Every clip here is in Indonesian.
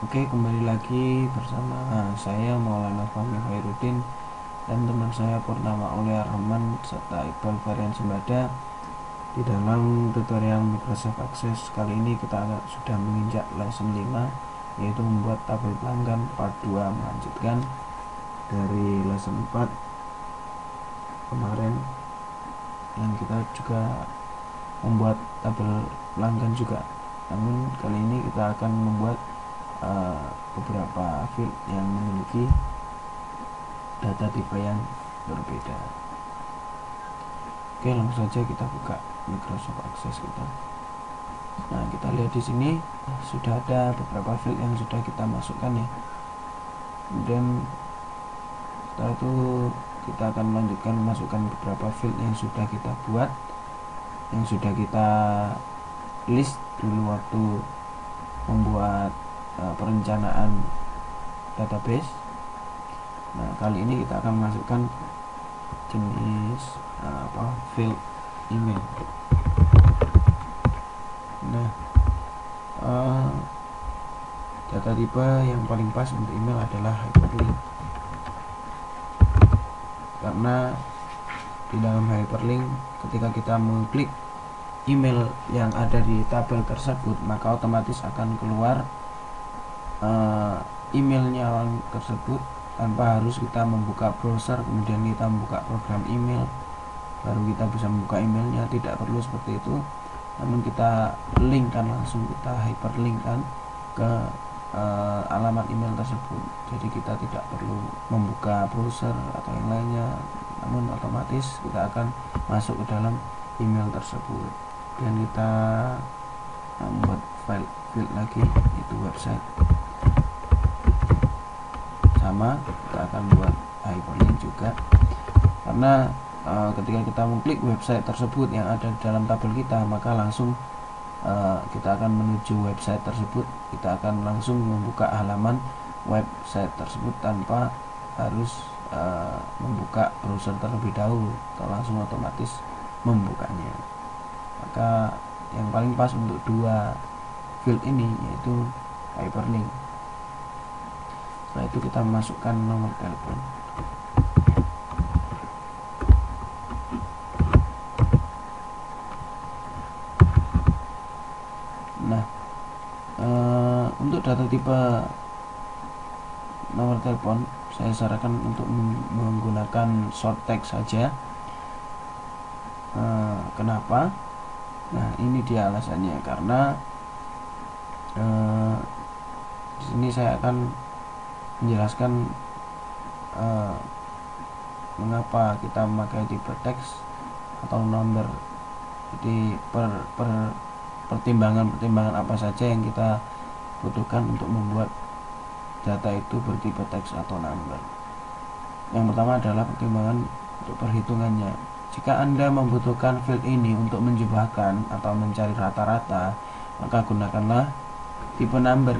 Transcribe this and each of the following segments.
Oke, kembali lagi bersama saya Maulana Fahmi Khairuddin dan teman saya Purnama Aulia Rahman serta Iqbal Varian Sembada. Di dalam tutorial Microsoft Access kali ini kita sudah menginjak lesson 5, yaitu membuat tabel pelanggan part 2, melanjutkan dari lesson 4 kemarin yang kita juga membuat tabel pelanggan juga. Namun kali ini kita akan membuat beberapa field yang memiliki data tipe yang berbeda. Oke, langsung saja kita buka Microsoft Access kita. Nah, kita lihat di sini sudah ada beberapa field yang sudah kita masukkan ya. Kemudian setelah itu kita akan melanjutkan memasukkan beberapa field yang sudah kita buat, yang sudah kita list dulu waktu membuat perencanaan database. Nah, kali ini kita akan masukkan jenis field email. Nah, data tipe yang paling pas untuk email adalah hyperlink, karena di dalam hyperlink ketika kita mengklik email yang ada di tabel tersebut, maka otomatis akan keluar emailnya orang tersebut tanpa harus kita membuka browser kemudian kita membuka program email baru kita bisa membuka emailnya. Tidak perlu seperti itu, namun kita linkkan langsung, kita hyperlinkkan ke alamat email tersebut. Jadi kita tidak perlu membuka browser atau yang lainnya, namun otomatis kita akan masuk ke dalam email tersebut. Dan kita membuat file field lagi, itu website. Sama, kita akan buat hyperlink juga, karena ketika kita mengklik website tersebut yang ada di dalam tabel kita, maka langsung kita akan menuju website tersebut. Kita akan langsung membuka halaman website tersebut tanpa harus membuka browser terlebih dahulu, atau langsung otomatis membukanya. Maka yang paling pas untuk dua field ini yaitu hyperlink. Setelah itu kita masukkan nomor telepon. Nah, untuk data tipe nomor telepon saya sarankan untuk menggunakan short text saja. Kenapa? Nah, ini dia alasannya, karena di sini saya akan menjelaskan mengapa kita memakai tipe teks atau number. Jadi pertimbangan apa saja yang kita butuhkan untuk membuat data itu bertipe teks atau number. Yang pertama adalah pertimbangan untuk perhitungannya. Jika Anda membutuhkan field ini untuk menjebakkan atau mencari rata-rata, maka gunakanlah tipe number.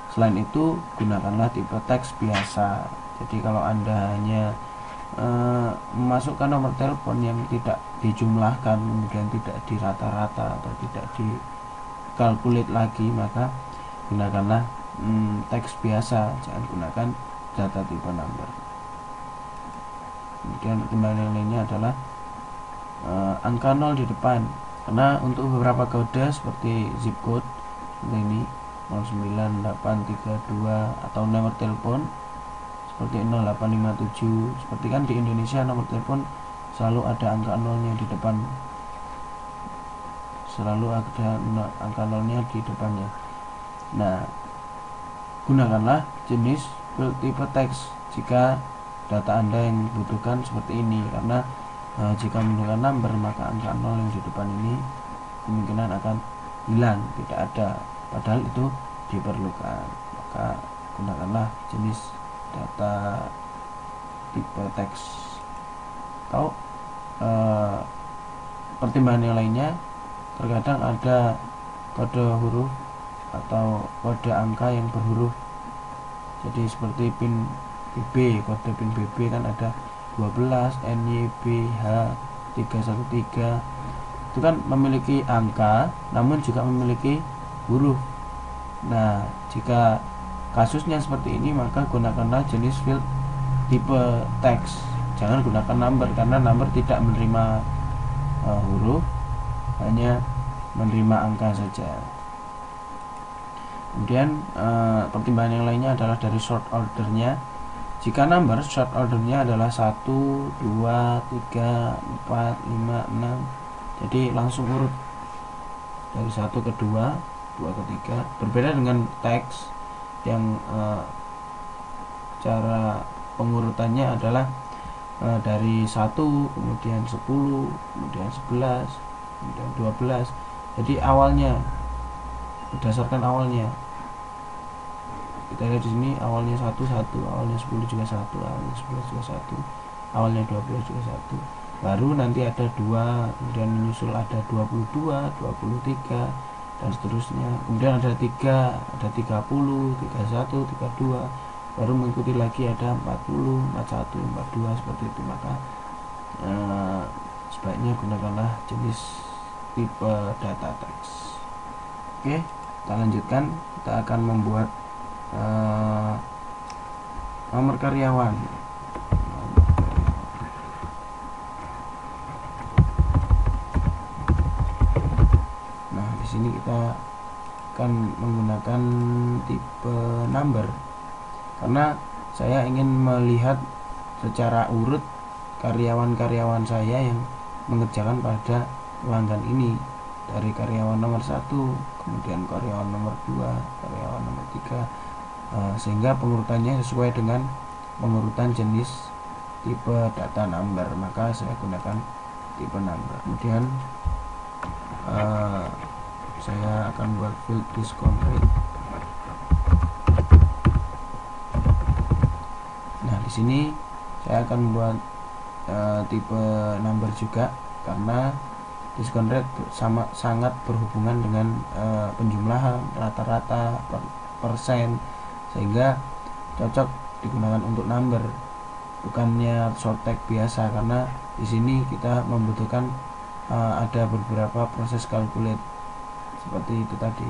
Selain itu, gunakanlah tipe teks biasa. Jadi kalau Anda hanya memasukkan nomor telepon yang tidak dijumlahkan, kemudian tidak dirata-rata atau tidak dikalkulit lagi, maka gunakanlah teks biasa, jangan gunakan data tipe number. Kemudian pertimbangan lainnya adalah angka 0 di depan, karena untuk beberapa kode seperti zip code seperti ini 09832 atau nomor telepon seperti 0857, seperti kan di Indonesia nomor telepon selalu ada angka 0-nya di depan, selalu ada angka 0-nya di depannya. Nah, gunakanlah jenis tipe teks jika data Anda yang dibutuhkan seperti ini, karena jika menggunakan number maka angka 0 yang di depan ini kemungkinan akan hilang, tidak ada, padahal itu diperlukan. Maka gunakanlah jenis data tipe teks. Atau pertimbangan yang lainnya, terkadang ada kode huruf atau kode angka yang berhuruf. Jadi seperti pin BB, kode pin BB kan ada 12 NYBH 313, itu kan memiliki angka namun juga memiliki huruf. Nah, jika kasusnya seperti ini, maka gunakanlah jenis field tipe teks, jangan gunakan number, karena number tidak menerima huruf, hanya menerima angka saja. Kemudian pertimbangan yang lainnya adalah dari sort ordernya. Jika number, short ordernya adalah 1, 2, 3, 4, 5, 6. Jadi langsung urut dari 1 ke 2, 2 ke 3. Berbeda dengan teks yang cara pengurutannya adalah dari 1, kemudian 10, kemudian 11, kemudian 12. Jadi awalnya, berdasarkan awalnya. Kita lihat di sini awalnya 1, awalnya 10 juga 1, awalnya 11 juga 1, awalnya 12 juga 1. Baru nanti ada 2, kemudian menyusul ada 22, 23 dan seterusnya. Kemudian ada 3, ada 30, 31, 32. Baru mengikuti lagi ada 40, 41, 42 seperti itu. Maka sebaiknya gunakanlah jenis tipe data teks. Oke, kita lanjutkan. Kita akan membuat nomor karyawan. Nah, di sini kita akan menggunakan tipe number karena saya ingin melihat secara urut karyawan-karyawan saya yang mengerjakan pada pelanggan ini, dari karyawan nomor 1, kemudian karyawan nomor 2, karyawan nomor 3, sehingga pengurutannya sesuai dengan pengurutan jenis tipe data number, maka saya gunakan tipe number. Kemudian saya akan buat field discount rate. Nah, di sini saya akan membuat tipe number juga, karena discount rate sangat berhubungan dengan penjumlahan, rata-rata, persen, sehingga cocok digunakan untuk number, bukannya short tag biasa, karena di sini kita membutuhkan ada beberapa proses calculate seperti itu tadi,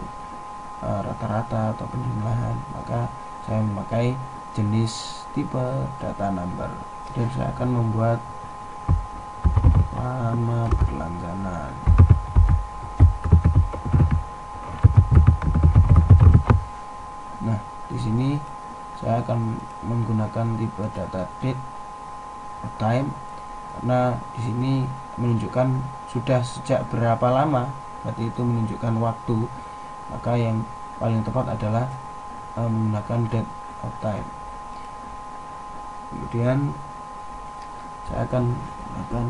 rata-rata atau penjumlahan. Maka saya memakai jenis tipe data number. Dan saya akan membuat lama berlangganan. Nah, di sini saya akan menggunakan tipe data date or time, karena di sini menunjukkan sudah sejak berapa lama, berarti itu menunjukkan waktu. Maka yang paling tepat adalah menggunakan date or time. Kemudian saya akan menggunakan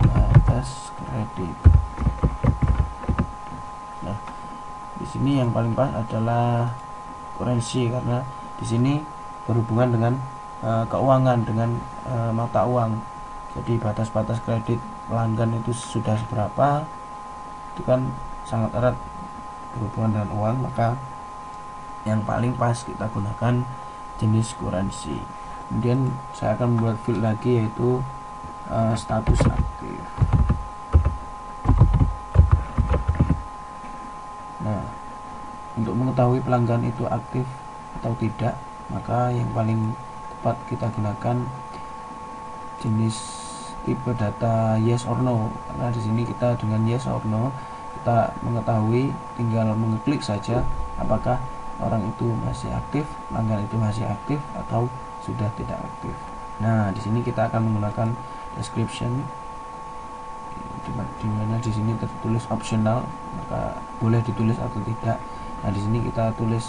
batas kredit. Nah, di sini yang paling pas adalah currency, karena di sini berhubungan dengan keuangan, dengan mata uang. Jadi batas-batas kredit pelanggan itu sudah seberapa, itu kan sangat erat berhubungan dengan uang, maka yang paling pas kita gunakan jenis currency. Kemudian saya akan membuat field lagi, yaitu status aktif. Nah, untuk mengetahui pelanggan itu aktif atau tidak, maka yang paling tepat kita gunakan jenis tipe data yes or no, karena di sini kita dengan yes or no kita mengetahui, tinggal mengeklik saja apakah orang itu masih aktif, pelanggan itu masih aktif atau sudah tidak aktif. Nah, di sini kita akan menggunakan description, di mana di sini tertulis optional, maka boleh ditulis atau tidak. Nah, di sini kita tulis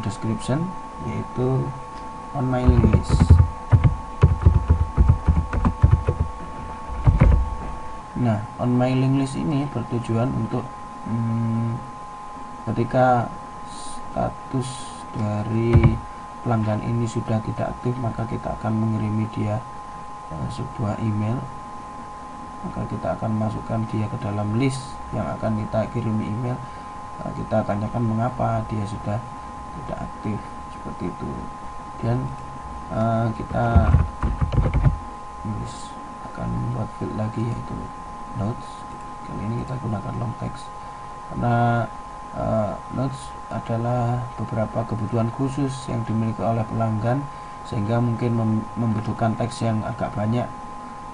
description, yaitu on mailing list. Nah, on mailing list ini bertujuan untuk ketika status dari pelanggan ini sudah tidak aktif, maka kita akan mengirimi dia sebuah email, maka kita akan masukkan dia ke dalam list yang akan kita kirimi email. Kita tanyakan mengapa dia sudah tidak aktif, seperti itu. Dan kita akan membuat field lagi, yaitu notes. Kali ini kita gunakan long text. karena notes adalah beberapa kebutuhan khusus yang dimiliki oleh pelanggan, sehingga mungkin membutuhkan teks yang agak banyak,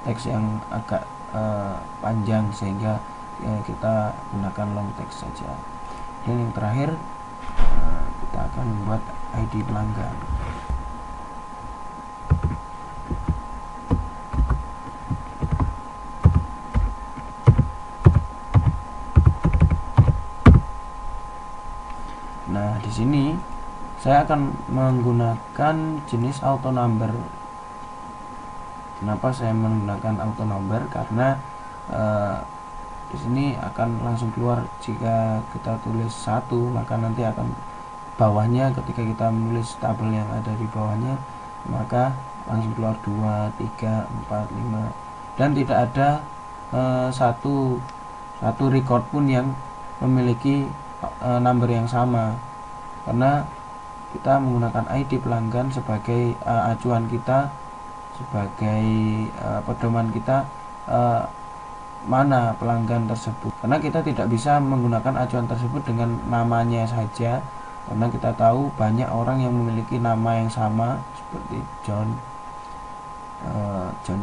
teks yang agak panjang, sehingga kita gunakan long text saja. Dan yang terakhir kita akan membuat ID pelanggan. Nah, di sini saya akan menggunakan jenis auto number. Kenapa saya menggunakan auto number? Karena di sini akan langsung keluar jika kita tulis 1, maka nanti akan bawahnya ketika kita menulis tabel yang ada di bawahnya, maka langsung keluar 2, 3, 4, 5, dan tidak ada satu record pun yang memiliki number yang sama, karena kita menggunakan ID pelanggan sebagai acuan kita, sebagai pedoman kita mana pelanggan tersebut, karena kita tidak bisa menggunakan acuan tersebut dengan namanya saja, karena kita tahu banyak orang yang memiliki nama yang sama seperti John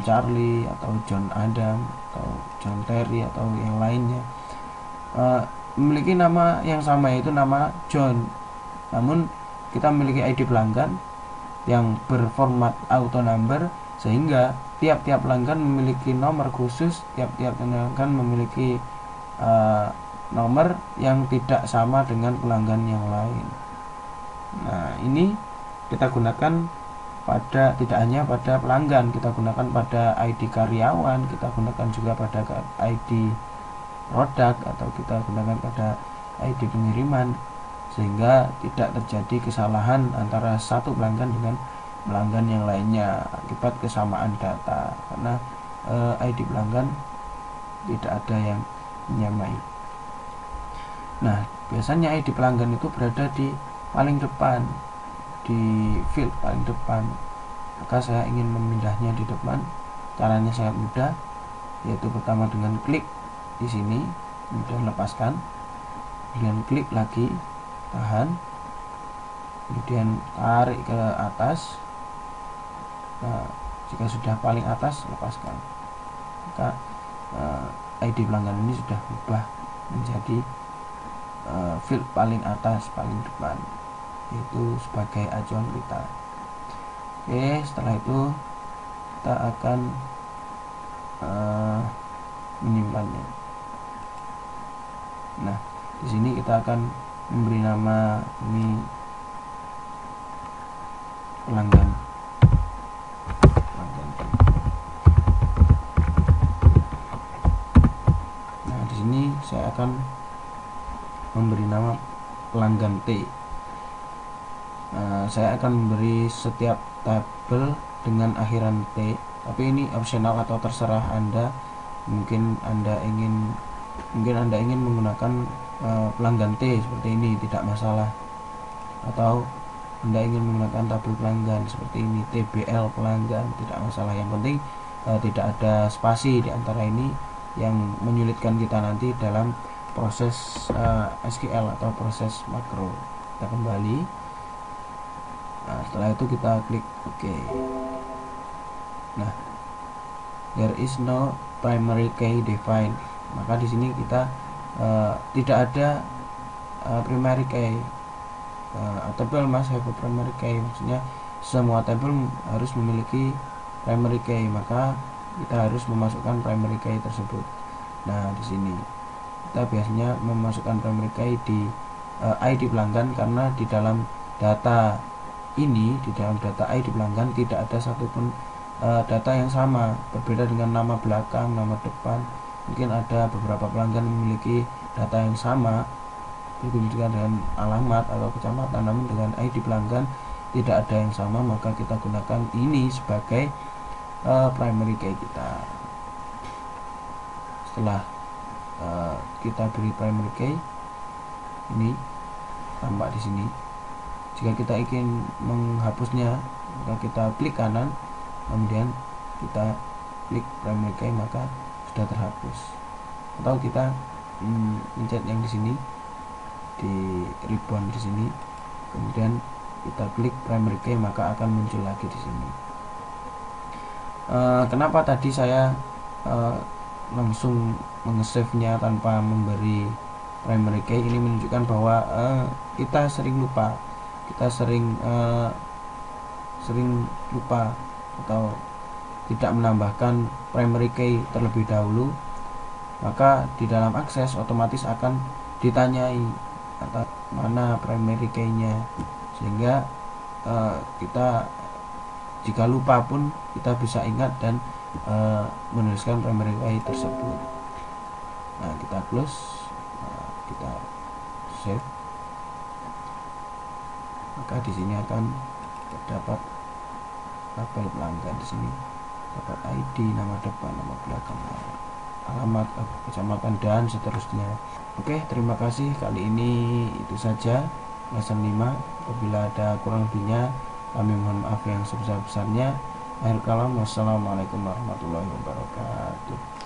Charlie atau John Adam atau John Terry atau yang lainnya, memiliki nama yang sama, yaitu nama John. Namun kita memiliki ID pelanggan yang berformat auto number, sehingga tiap-tiap pelanggan memiliki nomor khusus, tiap-tiap pelanggan memiliki nomor yang tidak sama dengan pelanggan yang lain. Nah, ini kita gunakan pada, tidak hanya pada pelanggan, kita gunakan pada ID karyawan, kita gunakan juga pada ID produk, atau kita gunakan pada ID pengiriman, sehingga tidak terjadi kesalahan antara satu pelanggan dengan pelanggan yang lainnya akibat kesamaan data, karena ID pelanggan tidak ada yang menyamai. Nah, biasanya ID pelanggan itu berada di paling depan, di field paling depan, maka saya ingin memindahnya di depan. Caranya sangat mudah, yaitu pertama dengan klik di sini, kemudian lepaskan, kemudian klik lagi, tahan, kemudian tarik ke atas. Nah, jika sudah paling atas, lepaskan, maka ID pelanggan ini sudah berubah menjadi field paling atas, paling depan, yaitu sebagai acuan kita. Oke, setelah itu kita akan menyimpannya. Nah, di sini kita akan memberi nama ini pelanggan. Nah, di sini saya akan memberi nama pelanggan T. Saya akan memberi setiap tabel dengan akhiran T, tapi ini opsional atau terserah Anda. Mungkin Anda ingin menggunakan pelanggan T seperti ini, tidak masalah, atau Anda ingin menggunakan tabel pelanggan seperti ini, TBL pelanggan, tidak masalah. Yang penting tidak ada spasi di antara ini yang menyulitkan kita nanti dalam proses SQL atau proses makro. Kita kembali. Nah, setelah itu kita klik OK. Nah, there is no primary key defined. Maka di sini kita tidak ada primary key. A table must have a primary key. Maksudnya semua table harus memiliki primary key, maka kita harus memasukkan primary key tersebut. Nah, di sini kita biasanya memasukkan primary key di ID pelanggan, karena di dalam data ini, di dalam data ID pelanggan tidak ada satupun data yang sama, berbeda dengan nama belakang, nama depan. Mungkin ada beberapa pelanggan memiliki data yang sama, begitu dengan alamat atau kecamatan, namun dengan ID pelanggan tidak ada yang sama, maka kita gunakan ini sebagai primary key kita. Setelah kita beri primary key, ini tampak di sini. Jika kita ingin menghapusnya, maka kita klik kanan, kemudian kita klik primary key, maka sudah terhapus. Atau kita mencet yang di sini, di ribbon di sini, kemudian kita klik primary key, maka akan muncul lagi di sini. Kenapa tadi saya langsung meng-save-nya tanpa memberi primary key? Ini menunjukkan bahwa kita sering lupa, sering lupa atau tidak menambahkan primary key terlebih dahulu, maka di dalam akses otomatis akan ditanyai atau mana primary key-nya, sehingga kita jika lupa pun kita bisa ingat dan menuliskan primary key tersebut. Nah, kita close, kita save, maka di sini akan terdapat tabel pelanggan. Di sini dapat ID, nama depan, nama belakang, alamat, kecamatan, dan seterusnya. Oke, terima kasih. Kali ini itu saja lesson 5. Apabila ada kurang lebihnya, kami mohon maaf yang sebesar-besarnya. Akhir kalam, wassalamualaikum warahmatullahi wabarakatuh.